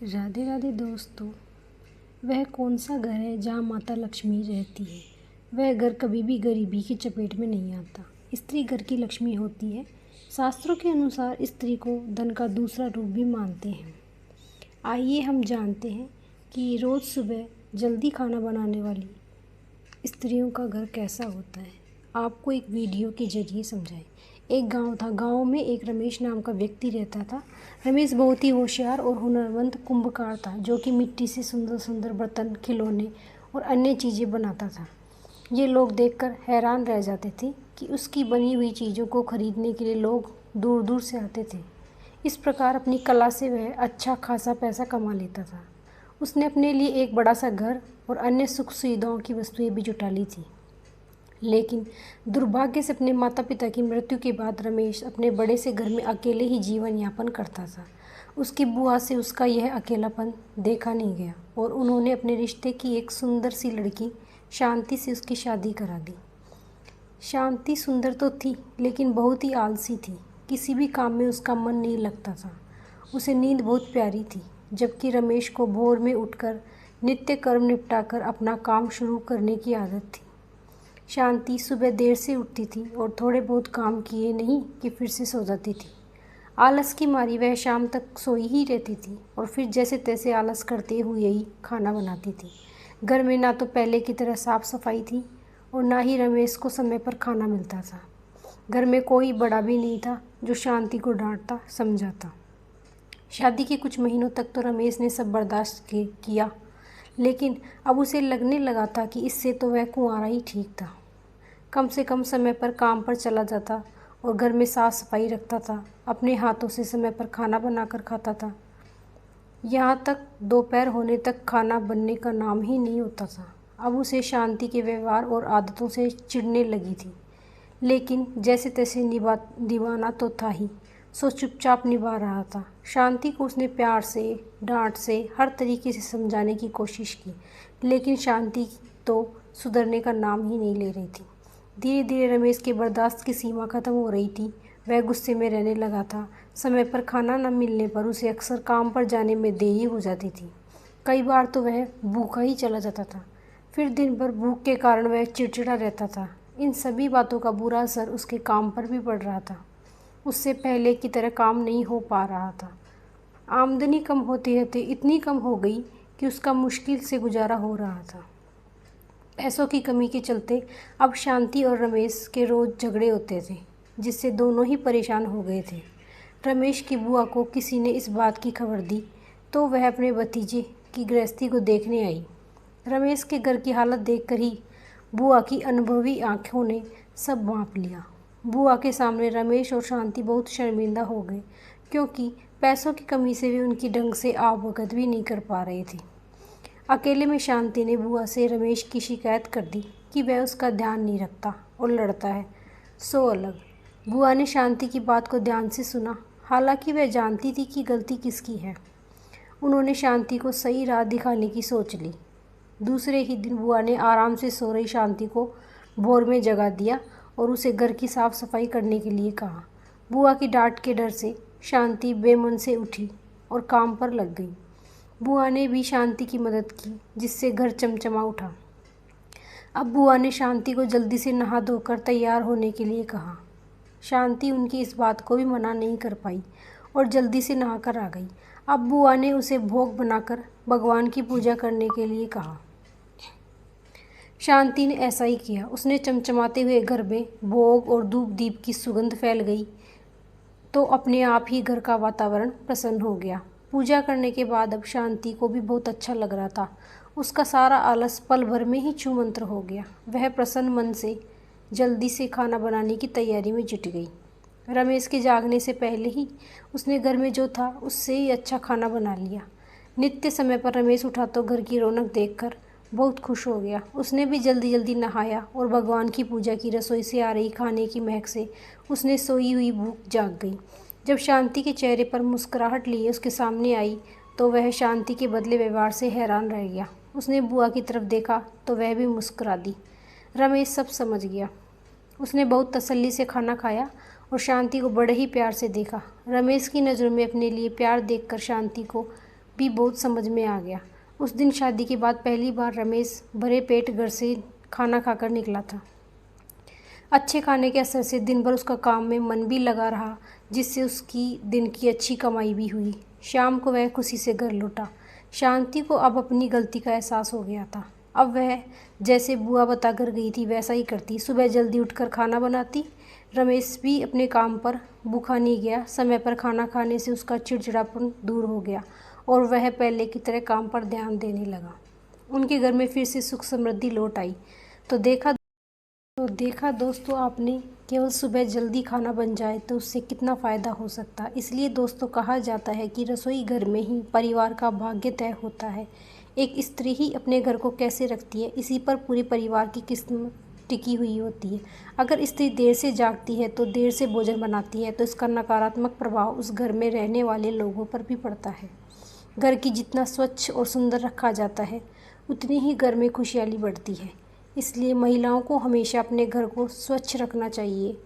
राधे राधे दोस्तों। वह कौन सा घर है जहाँ माता लक्ष्मी रहती है। वह घर कभी भी गरीबी की चपेट में नहीं आता। स्त्री घर की लक्ष्मी होती है। शास्त्रों के अनुसार स्त्री को धन का दूसरा रूप भी मानते हैं। आइए हम जानते हैं कि रोज़ सुबह जल्दी खाना बनाने वाली स्त्रियों का घर कैसा होता है। आपको एक वीडियो के जरिए समझाएं। एक गांव था। गांव में एक रमेश नाम का व्यक्ति रहता था। रमेश बहुत ही होशियार और हुनरमंद कुंभकार था, जो कि मिट्टी से सुंदर सुंदर बर्तन, खिलौने और अन्य चीज़ें बनाता था। ये लोग देखकर हैरान रह जाते थे कि उसकी बनी हुई चीज़ों को खरीदने के लिए लोग दूर दूर से आते थे। इस प्रकार अपनी कला से वह अच्छा खासा पैसा कमा लेता था। उसने अपने लिए एक बड़ा सा घर और अन्य सुख सुविधाओं की वस्तुएं भी जुटा ली थी। लेकिन दुर्भाग्य से अपने माता पिता की मृत्यु के बाद रमेश अपने बड़े से घर में अकेले ही जीवन यापन करता था। उसकी बुआ से उसका यह अकेलापन देखा नहीं गया और उन्होंने अपने रिश्ते की एक सुंदर सी लड़की शांति से उसकी शादी करा दी। शांति सुंदर तो थी, लेकिन बहुत ही आलसी थी। किसी भी काम में उसका मन नहीं लगता था। उसे नींद बहुत प्यारी थी, जबकि रमेश को भोर में उठकर नित्य कर्म निपटाकर अपना काम शुरू करने की आदत थी। शांति सुबह देर से उठती थी और थोड़े बहुत काम किए नहीं कि फिर से सो जाती थी। आलस की मारी वह शाम तक सोई ही रहती थी और फिर जैसे तैसे आलस करते हुए ही खाना बनाती थी। घर में ना तो पहले की तरह साफ सफाई थी और ना ही रमेश को समय पर खाना मिलता था। घर में कोई बड़ा भी नहीं था जो शांति को डांटता समझाता। शादी के कुछ महीनों तक तो रमेश ने सब बर्दाश्त किया, लेकिन अब उसे लगने लगा था कि इससे तो वह कुंवारा ही ठीक था। कम से कम समय पर काम पर चला जाता और घर में साफ सफाई रखता था। अपने हाथों से समय पर खाना बनाकर खाता था। यहाँ तक दोपहर होने तक खाना बनने का नाम ही नहीं होता था। अब उसे शांति के व्यवहार और आदतों से चिढ़ने लगी थी, लेकिन जैसे तैसे निभाना तो था ही, सो चुपचाप निभा रहा था। शांति को उसने प्यार से, डांट से, हर तरीके से समझाने की कोशिश की, लेकिन शांति तो सुधरने का नाम ही नहीं ले रही थी। धीरे धीरे रमेश के बर्दाश्त की सीमा खत्म हो रही थी। वह गुस्से में रहने लगा था। समय पर खाना न मिलने पर उसे अक्सर काम पर जाने में देरी हो जाती थी। कई बार तो वह भूखा ही चला जाता था। फिर दिन भर भूख के कारण वह चिड़चिड़ा रहता था। इन सभी बातों का बुरा असर उसके काम पर भी पड़ रहा था। उससे पहले की तरह काम नहीं हो पा रहा था। आमदनी कम होते होते इतनी कम हो गई कि उसका मुश्किल से गुजारा हो रहा था। पैसों की कमी के चलते अब शांति और रमेश के रोज़ झगड़े होते थे, जिससे दोनों ही परेशान हो गए थे। रमेश की बुआ को किसी ने इस बात की खबर दी तो वह अपने भतीजे की गृहस्थी को देखने आई। रमेश के घर की हालत देखकर ही बुआ की अनुभवी आंखों ने सब भांप लिया। बुआ के सामने रमेश और शांति बहुत शर्मिंदा हो गए, क्योंकि पैसों की कमी से वे उनकी ढंग से आवभगत भी नहीं कर पा रहे थे। अकेले में शांति ने बुआ से रमेश की शिकायत कर दी कि वह उसका ध्यान नहीं रखता और लड़ता है, सो अलग। बुआ ने शांति की बात को ध्यान से सुना, हालांकि वह जानती थी कि गलती किसकी है। उन्होंने शांति को सही राह दिखाने की सोच ली। दूसरे ही दिन बुआ ने आराम से सो रही शांति को भोर में जगा दिया और उसे घर की साफ सफाई करने के लिए कहा। बुआ की डांट के डर से शांति बेमन से उठी और काम पर लग गई। बुआ ने भी शांति की मदद की, जिससे घर चमचमा उठा। अब बुआ ने शांति को जल्दी से नहा धोकर तैयार होने के लिए कहा। शांति उनकी इस बात को भी मना नहीं कर पाई और जल्दी से नहाकर आ गई। अब बुआ ने उसे भोग बनाकर भगवान की पूजा करने के लिए कहा। शांति ने ऐसा ही किया। उसने चमचमाते हुए घर में भोग और धूप दीप की सुगंध फैल गई तो अपने आप ही घर का वातावरण प्रसन्न हो गया। पूजा करने के बाद अब शांति को भी बहुत अच्छा लग रहा था। उसका सारा आलस पल भर में ही छूमंतर हो गया। वह प्रसन्न मन से जल्दी से खाना बनाने की तैयारी में जुट गई। रमेश के जागने से पहले ही उसने घर में जो था उससे ही अच्छा खाना बना लिया। नित्य समय पर रमेश उठा तो घर की रौनक देखकर बहुत खुश हो गया। उसने भी जल्दी जल्दी नहाया और भगवान की पूजा की। रसोई से आ रही खाने की महक से उसने सोई हुई भूख जाग गई। जब शांति के चेहरे पर मुस्कुराहट लिए उसके सामने आई तो वह शांति के बदले व्यवहार से हैरान रह गया। उसने बुआ की तरफ देखा तो वह भी मुस्कुरा दी। रमेश सब समझ गया। उसने बहुत तसल्ली से खाना खाया और शांति को बड़े ही प्यार से देखा। रमेश की नज़रों में अपने लिए प्यार देखकर शांति को भी बहुत समझ में आ गया। उस दिन शादी के बाद पहली बार रमेश भरे पेट घर से खाना खाकर निकला था। अच्छे खाने के असर से दिन भर उसका काम में मन भी लगा रहा, जिससे उसकी दिन की अच्छी कमाई भी हुई। शाम को वह खुशी से घर लौटा। शांति को अब अपनी गलती का एहसास हो गया था। अब वह जैसे बुआ बताकर गई थी वैसा ही करती। सुबह जल्दी उठकर खाना बनाती। रमेश भी अपने काम पर भूखा नहीं गया। समय पर खाना खाने से उसका चिड़चिड़ापन दूर हो गया और वह पहले की तरह काम पर ध्यान देने लगा। उनके घर में फिर से सुख समृद्धि लौट आई। तो देखा दोस्तों आपने, केवल सुबह जल्दी खाना बन जाए तो उससे कितना फ़ायदा हो सकता है। इसलिए दोस्तों कहा जाता है कि रसोई घर में ही परिवार का भाग्य तय होता है। एक स्त्री ही अपने घर को कैसे रखती है, इसी पर पूरे परिवार की किस्मत टिकी हुई होती है। अगर स्त्री देर से जागती है तो देर से भोजन बनाती है तो इसका नकारात्मक प्रभाव उस घर में रहने वाले लोगों पर भी पड़ता है। घर की जितना स्वच्छ और सुंदर रखा जाता है उतनी ही घर में खुशहाली बढ़ती है। इसलिए महिलाओं को हमेशा अपने घर को स्वच्छ रखना चाहिए।